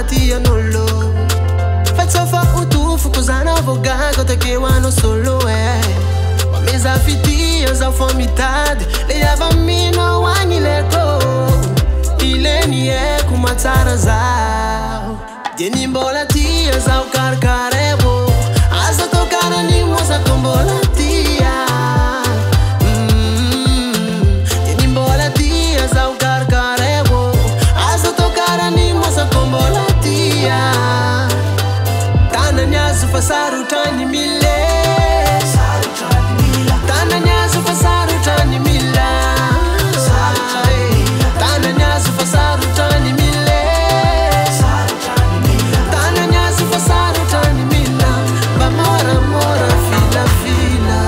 mbola tia nolo Fatsofa utufu kuzana vogago takiwano solo Wameza fitia za fomitade Leyaba mino wangileko Ileni kumatara zao Deni mbola tia za ukarkarebo Asa tokana ni mosa kombola tia Deni mbola tia za ukarkarebo Asa tokana ni mosa kombola tia Tana nyasu fasaru tani mile Tana nyasu fasaru tani mila Tana nyasu fasaru tani mile Tana nyasu fasaru tani mila Bamora mora fila fila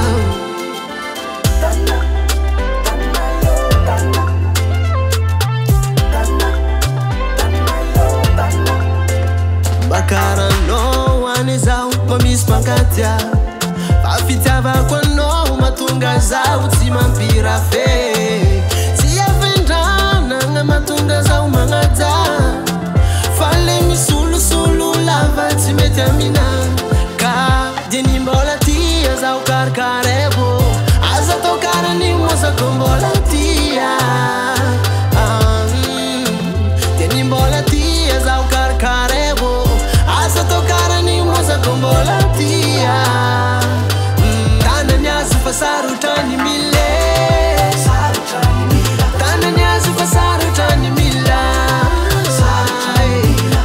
Bakara no one is out but miss Pankatia Afitava kwa no matunga za utima mpira fe Siya vendana nga matunga za umangata Fale mi sulu sulu lava timetamina Ka deni mbola tia za ukarkarebo Aza tokara ni mosa kombola tia Deni mbola tia za ukarkarebo Asa tokara ni mosa kombola tia Tana nyasu fasaru tani mile Tana nyasu fasaru tani mila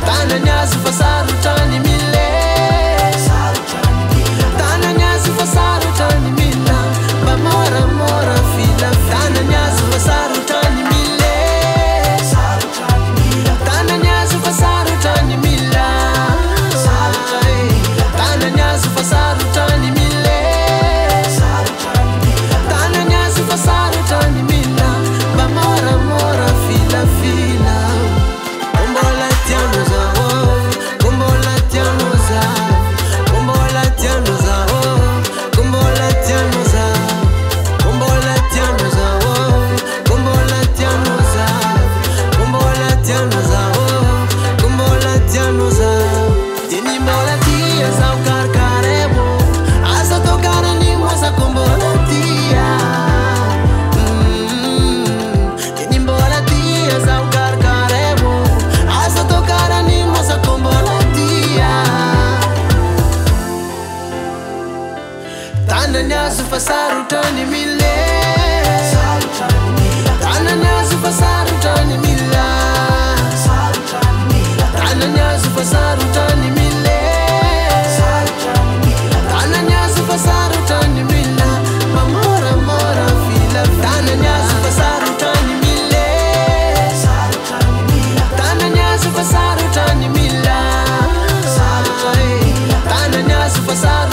Tana nyasu fasaru tani mile Tana nyasu fasaru tani mila Bamora mora fila Tana nyasu fasaru tani mile Tana nyasu fasaru tani mila Tana nyasu fasaru tani mile Tana nyasu fasaru tani mila Bamora mora fila fila Kombola tiano za Kombola tiano za Kombola tiano za Kombola tiano za Kombola tiano za Kombola tiano za Kombola tiano za Kombola tiano za Deni mbola tia za ukarkarebo Asa tokara ni mosa kombola tia Deni mbola tia za ukarkarebo Asa tokara ni mosa kombola tia Tana nyasu fasaru tani mile Tana nyasu fasaru tani mila Tana nyasu fasaru tani mile Tana nyasu fasaru tani mila Bamora mora fila Tana nyasu fasaru tani mile Tana nyasu fasaru tani mila Tana nyasu fasaru